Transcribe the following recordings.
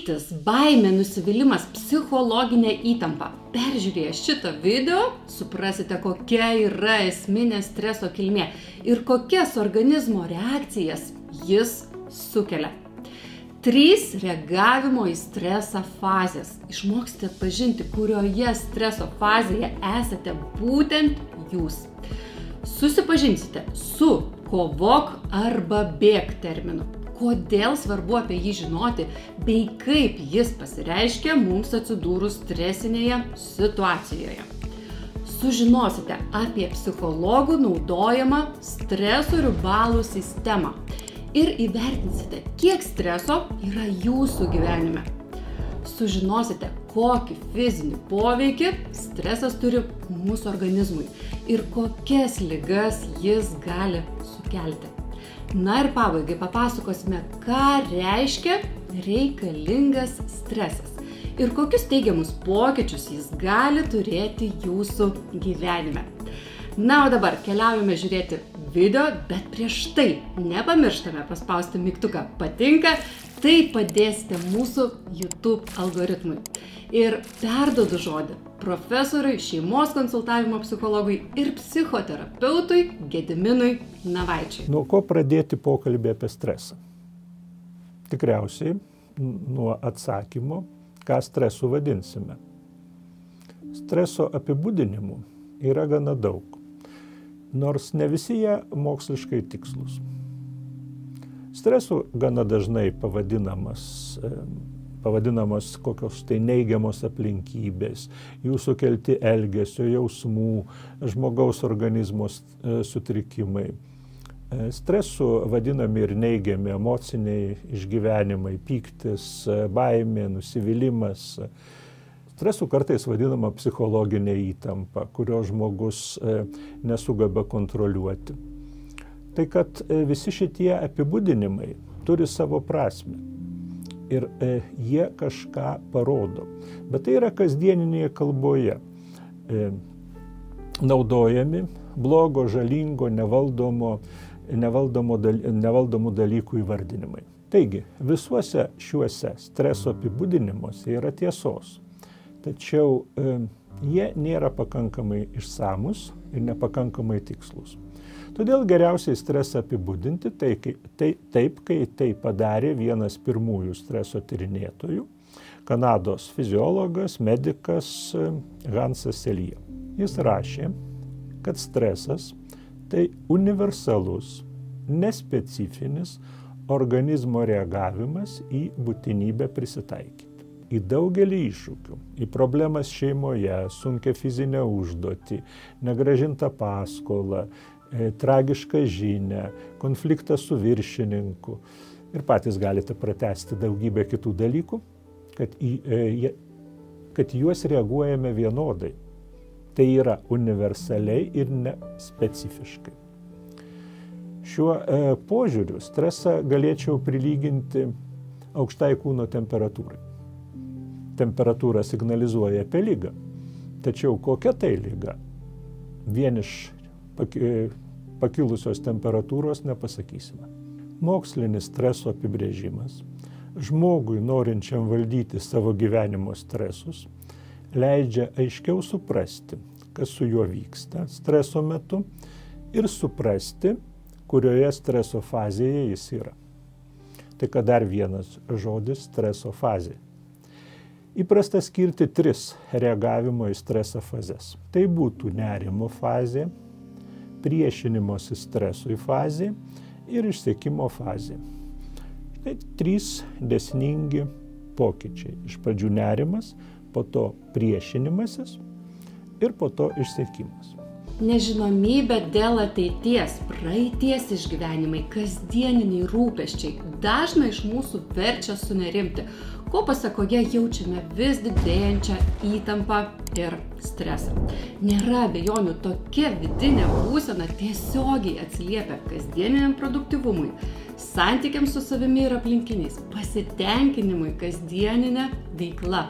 Pyktis, baimė, nusivylimas, psichologinė įtampa. Peržiūrėję šitą video, suprasite, kokia yra esminė streso kilmė ir kokias organizmo reakcijas jis sukelia. 3 reagavimo į stresą fazės. Išmoksite atpažinti, kurioje streso fazėje esate būtent jūs. Susipažinsite su kovok arba bėk terminu. Kodėl svarbu apie jį žinoti, bei kaip jis pasireiškia mums atsidūrus stresinėje situacijoje. Sužinosite apie psichologų naudojamą stresorių balų sistemą ir įvertinsite, kiek streso yra jūsų gyvenime. Sužinosite, kokį fizinį poveikį stresas turi mūsų organizmui ir kokias ligas jis gali sukelti. Na ir pabaigai papasakosime, ką reiškia reikalingas stresas ir kokius teigiamus pokyčius jis gali turėti jūsų gyvenime. Na, o dabar keliaujame žiūrėti video, bet prieš tai nepamirštame paspausti mygtuką patinka, tai padėsite mūsų YouTube algoritmui. Ir perduodu žodį profesoriui, šeimos konsultavimo psichologui ir psichoterapeutui Gediminui Navaičiui. Nuo ko pradėti pokalbį apie stresą? Tikriausiai nuo atsakymo, ką stresu vadinsime. Streso apibūdinimų yra gana daug, nors ne visi jie moksliškai tikslus. Stresu gana dažnai pavadinamos kokios tai neigiamos aplinkybės, jų sukelti elgesio, jausmų, žmogaus organizmo sutrikimai. Stresu vadinami ir neigiami emociniai išgyvenimai, pyktis, baimė, nusivylimas. Stresu kartais vadinama psichologinė įtampa, kurio žmogus nesugeba kontroliuoti. Tai kad visi šitie apibūdinimai turi savo prasmę ir jie kažką parodo. Bet tai yra kasdieninėje kalboje naudojami blogo, žalingo, nevaldomų dalykų įvardinimai. Taigi, visuose šiuose streso apibūdinimuose yra tiesos, tačiau jie nėra pakankamai išsamus ir nepakankamai tikslus. Todėl geriausiai stresą apibūdinti taip, kai tai padarė vienas pirmųjų streso tyrinėtojų, Kanados fiziologas, medikas Hansas Selye. Jis rašė, kad stresas tai universalus, nespecifinis organizmo reagavimas į būtinybę prisitaikyti. Į daugelį iššūkių, į problemas šeimoje, sunkią fizinę užduotį, negrąžintą paskolą, tragišką žinią, konfliktą su viršininku ir patys galite pratęsti daugybę kitų dalykų, kad juos reaguojame vienodai. Tai yra universaliai ir nespecifiškai. Šiuo požiūriu stresą galėčiau prilyginti aukštai kūno temperatūrai. Temperatūra signalizuoja apie ligą, tačiau kokia tai liga? Vien iš pakilusios temperatūros nepasakysime. Mokslinis streso apibrėžimas žmogui norinčiam valdyti savo gyvenimo stresus leidžia aiškiau suprasti, kas su juo vyksta streso metu ir suprasti, kurioje streso fazėje jis yra. Tai kad dar vienas žodis streso fazė. Įprasta skirti 3 reagavimo į stresą fazes. Tai būtų nerimo fazė, priešinimosi stresui fazė ir išsekimo fazė. Tai 3 dėsningi pokyčiai. Iš pradžių nerimas, po to priešinimasis ir po to išsekimas. Nežinomybė dėl ateities, praeities išgyvenimai, kasdieniniai rūpesčiai dažnai iš mūsų verčia sunerimti, ko pasakoje jaučiame vis didėjančią įtampą ir stresą. Nėra abejonių, tokia vidinė būsena tiesiogiai atsiliepia kasdieniniam produktyvumui, santykiams su savimi ir aplinkiniais, pasitenkinimui kasdieninė veikla.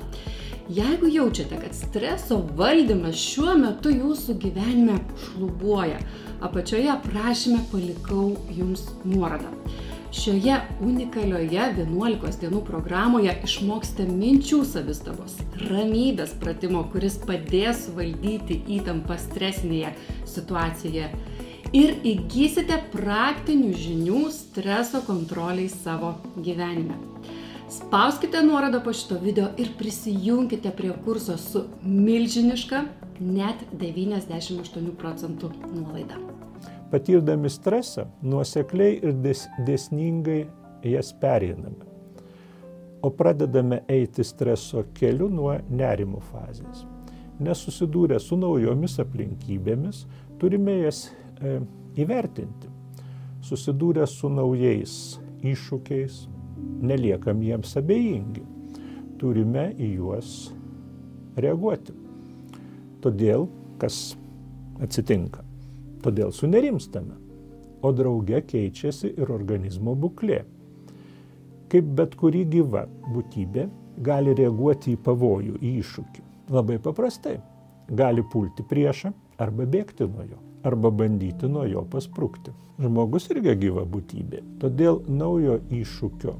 Jeigu jaučiate, kad streso valdymas šiuo metu jūsų gyvenime šlubuoja, apačioje aprašyme palikau jums nuorodą. Šioje unikalioje 11 dienų programoje išmoksite minčių savistabos, ramybės pratimo, kuris padės valdyti įtampą stresinėje situacijoje ir įgysite praktinių žinių streso kontroliai savo gyvenime. Spauskite nuorodą po šito video ir prisijunkite prie kurso su milžiniška net 98% nuolaida. Patirdami stresą, nuosekliai ir dėsningai jas pereiname, o pradedame eiti streso keliu nuo nerimo fazės. Nesusidūrę su naujomis aplinkybėmis, turime jas įvertinti. Susidūrę su naujais iššūkiais, neliekam jiems abejingi. Turime į juos reaguoti. Todėl, kas atsitinka? Todėl sunerimstame, o drauge keičiasi ir organizmo būklė. Kaip bet kuri gyva būtybė gali reaguoti į pavojų, į iššūkį. Labai paprastai. Gali pulti priešą arba bėgti nuo jo, arba bandyti nuo jo pasprukti. Žmogus irgi gyva būtybė. Todėl naujo iššūkio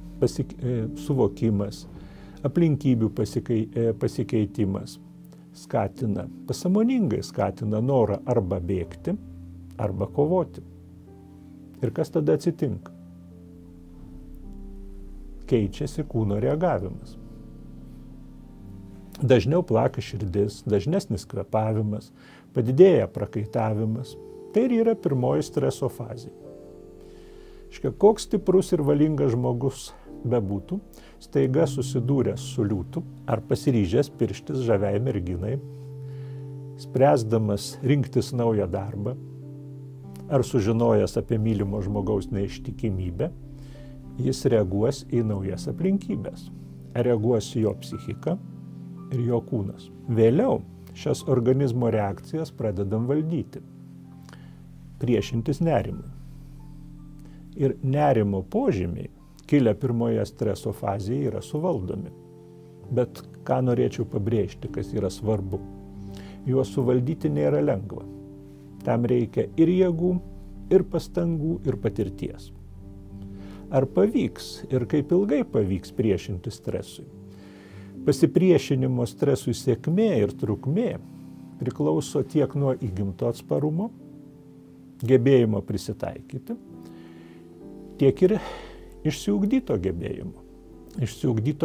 suvokimas, aplinkybių pasikeitimas pasąmoningai skatina norą arba bėgti, arba kovoti. Ir kas tada atsitinka? Keičiasi kūno reagavimas. Dažniau plaka širdis, dažnesnis kvėpavimas, padidėja prakaitavimas. Tai ir yra pirmoji streso fazė. Koks stiprus ir valingas žmogus bebūtų, staiga susidūręs su liūtu ar pasiryžęs pirštis žaviai merginai, spręsdamas rinktis naują darbą, ar sužinojęs apie mylimo žmogaus neištikimybę, jis reaguos į naujas aplinkybės. Reaguos jo psichika ir jo kūnas. Vėliau šias organizmo reakcijas pradedam valdyti, priešintis nerimui. Ir nerimo požymiai, kilę pirmoje streso fazėje, yra suvaldomi. Bet ką norėčiau pabrėžti, kas yra svarbu, juos suvaldyti nėra lengva. Tam reikia ir jėgų, ir pastangų, ir patirties. Ar pavyks ir kaip ilgai pavyks priešinti stresui? Pasipriešinimo stresui sėkmė ir trukmė priklauso tiek nuo įgimto atsparumo, gebėjimo prisitaikyti, tiek ir išsiugdyto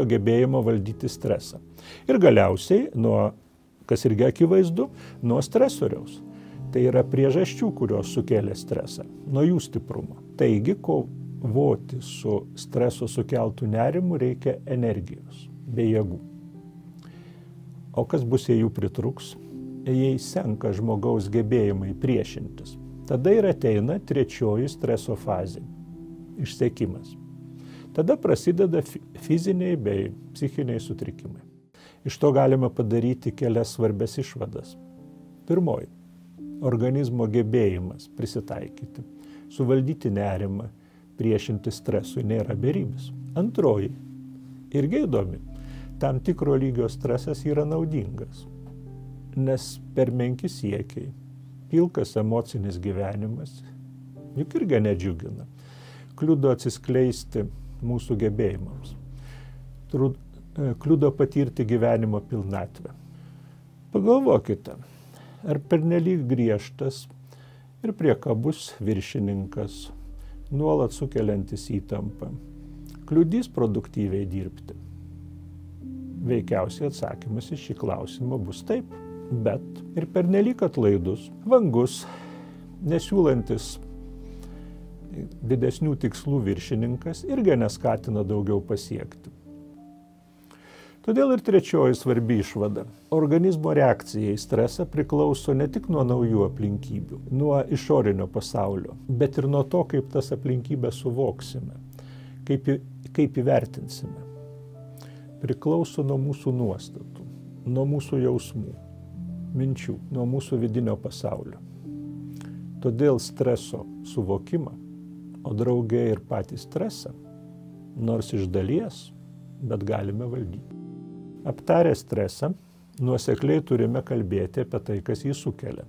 gebėjimo valdyti stresą. Ir galiausiai, kas irgi akivaizdu, nuo stresoriaus. Tai yra priežasčių, kurios sukėlė stresą, nuo jų stiprumo. Taigi, kovoti su streso sukeltų nerimu reikia energijos bei jėgų. O kas bus, jei jų pritruks, jei senka žmogaus gebėjimai priešintis? Tada ir ateina trečioji streso fazė – išsekimas. Tada prasideda fiziniai bei psichiniai sutrikimai. Iš to galima padaryti kelias svarbias išvadas. Pirmoji. Organizmo gebėjimas prisitaikyti, suvaldyti nerimą, priešinti stresui nėra beribis. Antroji, irgi įdomi, tam tikro lygio stresas yra naudingas, nes per menki siekiai, pilkas emocinis gyvenimas, juk irgi nedžiugina, kliudo atsiskleisti mūsų gebėjimams, kliudo patirti gyvenimo pilnatvę. Pagalvokite, ar pernelyg griežtas ir priekabus viršininkas, nuolat sukeliantis įtampą, kliudys produktyviai dirbti? Veikiausiai atsakymas į šį klausimą bus taip, bet ir pernelyg atlaidus, vangus, nesiūlantis didesnių tikslų viršininkas irgi neskatina daugiau pasiekti. Todėl ir trečioji svarbi išvada. Organizmo reakcija į stresą priklauso ne tik nuo naujų aplinkybių, nuo išorinio pasaulio, bet ir nuo to, kaip tas aplinkybės suvoksime, kaip įvertinsime. Priklauso nuo mūsų nuostatų, nuo mūsų jausmų, minčių, nuo mūsų vidinio pasaulio. Todėl streso suvokimą, o drauge ir patį stresą, nors iš dalies, bet galime valdyti. Aptarę stresą, nuosekliai turime kalbėti apie tai, kas jį sukelia.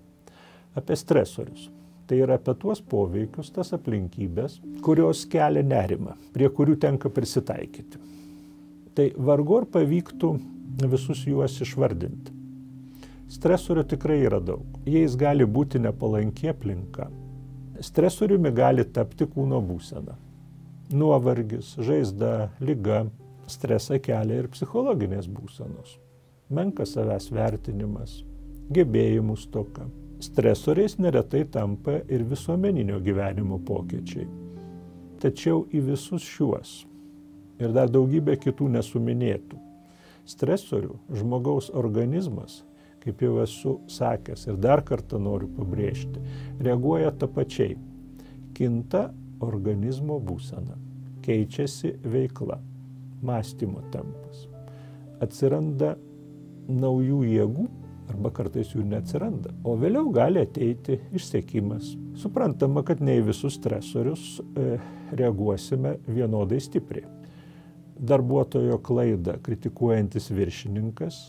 Apie stresorius. Tai yra apie tuos poveikius, tas aplinkybės, kurios kelia nerimą, prie kurių tenka prisitaikyti. Tai vargu ar pavyktų visus juos išvardinti. Stresorių tikrai yra daug. Jais gali būti nepalanki aplinka. Stresoriumi gali tapti kūno būsena. Nuovargis, žaizda, liga, stresą kelia ir psichologinės būsenos. Menkas savęs vertinimas, gebėjimų stoka. Stresoriais neretai tampa ir visuomeninio gyvenimo pokyčiai. Tačiau į visus šiuos ir dar daugybę kitų nesuminėtų stresorių žmogaus organizmas, kaip jau esu sakęs ir dar kartą noriu pabrėžti, reaguoja tapačiai. Kinta organizmo būsena, keičiasi veikla, mąstymo tempas. Atsiranda naujų jėgų, arba kartais jų neatsiranda, o vėliau gali ateiti išsekimas. Suprantama, kad ne į visus stresorius reaguosime vienodai stipriai. Darbuotojo klaidą kritikuojantis viršininkas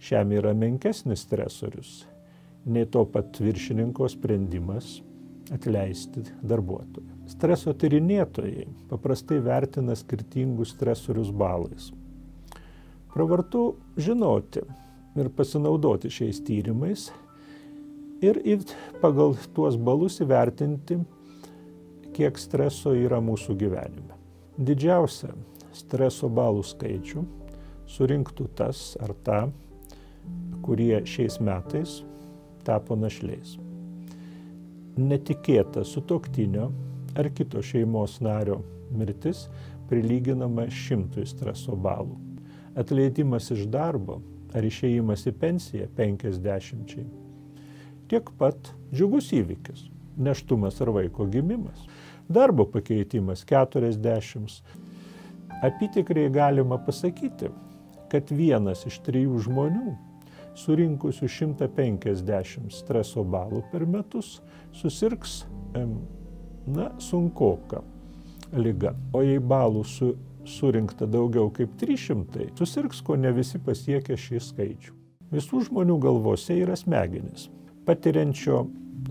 šiam yra menkesnis stresorius, nei to pat viršininko sprendimas atleisti darbuotoją. Streso tyrinėtojai paprastai vertina skirtingus stresorius balais. Pravartu žinoti ir pasinaudoti šiais tyrimais ir pagal tuos balus įvertinti, kiek streso yra mūsų gyvenime. Didžiausią streso balų skaičių surinktų tas ar ta, kurie šiais metais tapo našliais. Netikėta sutuoktinio ar kito šeimos nario mirtis prilyginama 100 streso balų. Atleidimas iš darbo ar išėjimas į pensiją 50. Tiek pat džiugus įvykis, nėštumas ar vaiko gimimas. Darbo pakeitimas 40. Apytikriai galima pasakyti, kad 1 iš 3 žmonių surinkusių 150 streso balų per metus susirgs sunkoka liga. O jei balų surinkta daugiau kaip 300, susirgs, ko ne visi pasiekia šį skaičių. Visų žmonių galvose yra smegenys. Patiriančio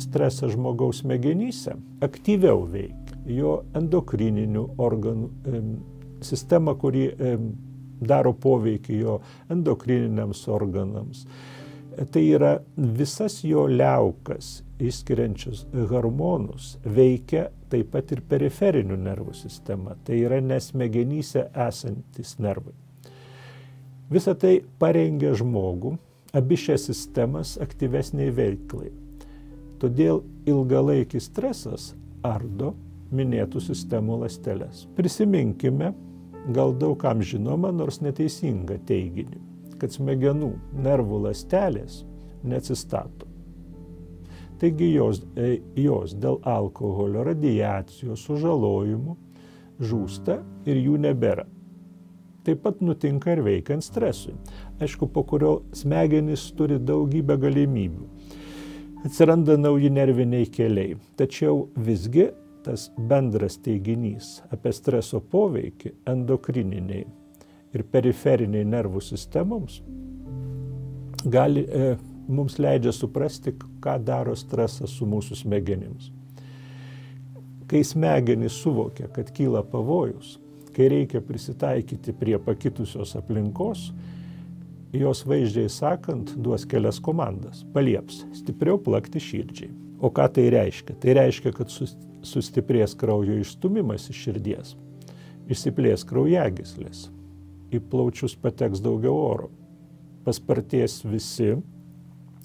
stresą žmogaus smegenyse aktyviau veikia jo endokrininių organų sistema, kuri daro poveikį jo endokrininiams organams. Tai yra visas jo liaukas išskiriančius hormonus veikia taip pat ir periferinių nervų sistema. Tai yra nesmegenyse esantis nervai. Visą tai parengia žmogų, abi šias sistemas aktyvesniai veiklai. Todėl ilgalaikis stresas ardo minėtų sistemų ląsteles. Prisiminkime gal daug kam žinoma, nors neteisinga teiginį, kad smegenų nervų ląstelės neatsistato. Taigi jos dėl alkoholio, radiacijos, sužalojimų žūsta ir jų nebėra. Taip pat nutinka ir veikiant stresui. Aišku, po kurio smegenys turi daugybę galimybių. Atsiranda nauji nerviniai keliai. Tačiau visgi tas bendras teiginys apie streso poveikį endokrininiai ir periferiniai nervų sistemoms mums leidžia suprasti, ką daro stresas su mūsų smegenims. Kai smegenys suvokia, kad kyla pavojus, kai reikia prisitaikyti prie pakitusios aplinkos, jos vaizdžiai sakant duos kelias komandas, palieps stipriau plakti širdžiai. O ką tai reiškia? Tai reiškia, kad sustiprės kraujo išstūmimas iš širdies, išsiplės kraujagyslės, į plaučius pateks daugiau oro, paspartės visi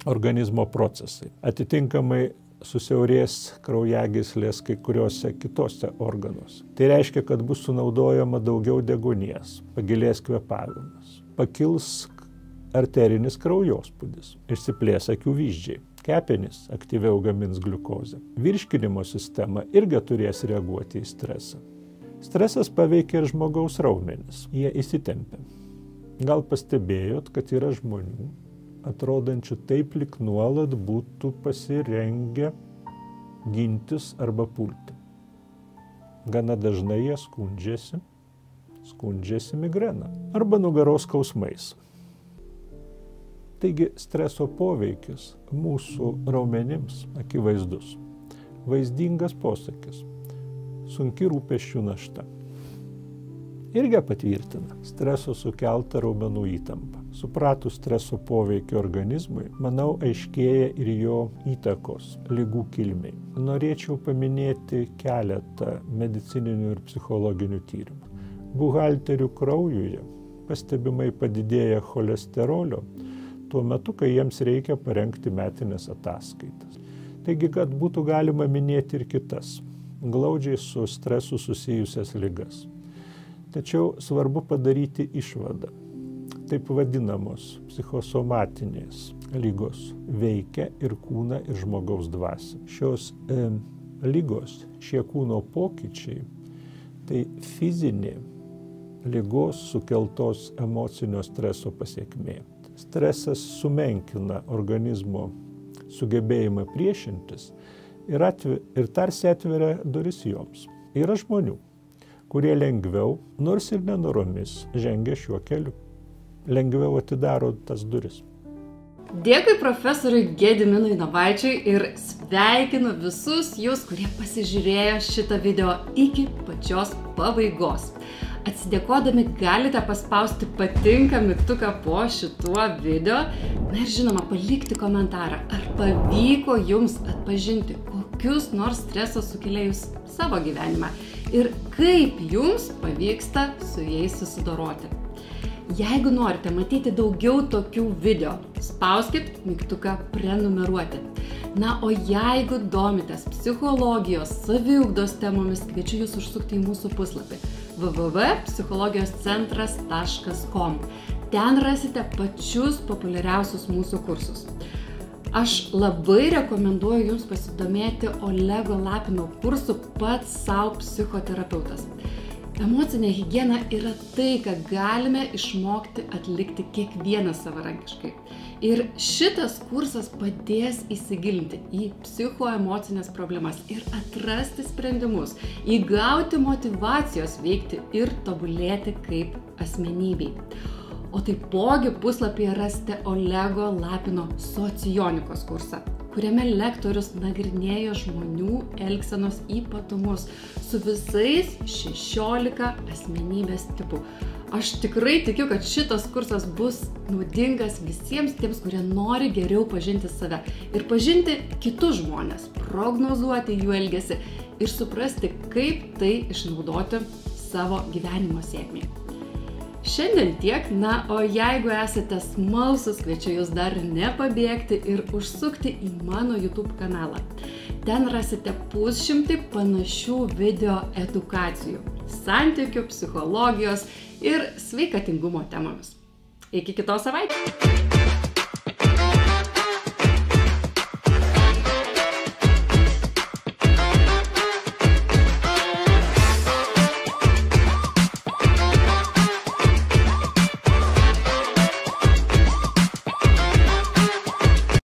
organizmo procesai. Atitinkamai susiaurės kraujagyslės kai kuriuose kitose organuose. Tai reiškia, kad bus sunaudojama daugiau deguonies, pagilės kvėpavimas, pakils arterinis kraujospūdis, išsiplės akių vyzdžiai. Kepenys aktyviau gamins gliukozę. Virškinimo sistema irgi turės reaguoti į stresą. Stresas paveikia ir žmogaus raumenis. Jie įsitempia. Gal pastebėjot, kad yra žmonių, atrodančių taip, lyg nuolat būtų pasirengę gintis arba pulti. Gana dažnai jie skundžiasi migrena arba nugaros skausmais. Taigi streso poveikis mūsų raumenims akivaizdus. Vaizdingas posakis – sunki rūpesčių našta. Irgi patvirtina streso sukeltą raumenų įtampą. Supratus streso poveikį organizmui, manau, aiškėja ir jo įtakos ligų kilmei. Norėčiau paminėti keletą medicininių ir psichologinių tyrimų. Buhalterių kraujuje pastebimai padidėja cholesterolio tuo metu, kai jiems reikia parengti metinės ataskaitas. Taigi, kad būtų galima minėti ir kitas, glaudžiai su stresu susijusias ligas. Tačiau svarbu padaryti išvadą. Taip vadinamos psichosomatinės lygos veikia ir kūną, ir žmogaus dvasią. Šios lygos, šie kūno pokyčiai, tai fizinė ligos sukeltos emocinio streso pasekmė. Stresas sumenkina organizmo sugebėjimą priešintis ir tarsi atveria duris joms. Yra žmonių, kurie lengviau, nors ir nenoromis, žengia šiuo keliu. Lengviau atidaro tas duris. Dėkui profesoriui Gediminui Navaičiui ir sveikinu visus jūs, kurie pasižiūrėjo šitą video iki pačios pabaigos. Atsidėkodami galite paspausti patinka mygtuką po šituo video. Na ir žinoma, palikti komentarą, ar pavyko jums atpažinti kokius nors streso sukėlėjus savo gyvenimą ir kaip jums pavyksta su jais susidoroti. Jeigu norite matyti daugiau tokių video, spauskit mygtuką prenumeruoti. Na, o jeigu domitės psichologijos, saviugdos temomis, kviečiu jūs užsukti į mūsų puslapį www.psichologijoscentras.com. Ten rasite pačius populiariausius mūsų kursus. Aš labai rekomenduoju jums pasidomėti Olego Lapino kursu Pats sau psichoterapeutas. Emocinė higiena yra tai, ką galime išmokti atlikti kiekvienas savarankiškai. Ir šitas kursas padės įsigilinti į psichoemocinės problemas ir atrasti sprendimus, įgauti motyvacijos veikti ir tobulėti kaip asmenybei. O taipogi puslapyje rasite Olego Lapino socionikos kursą, kuriame lektorius nagrinėjo žmonių elgsenos ypatumus su visais 16 asmenybės tipų. Aš tikrai tikiu, kad šitas kursas bus naudingas visiems tiems, kurie nori geriau pažinti save ir pažinti kitus žmones, prognozuoti jų elgesį ir suprasti, kaip tai išnaudoti savo gyvenimo sėkmei. Šiandien tiek, na, o jeigu esate smalsus, kviečiu jūs dar nepabėgti ir užsukti į mano YouTube kanalą. Ten rasite 100 panašių video edukacijų, santykių, psichologijos ir sveikatingumo temomis. Iki kitos savaitės.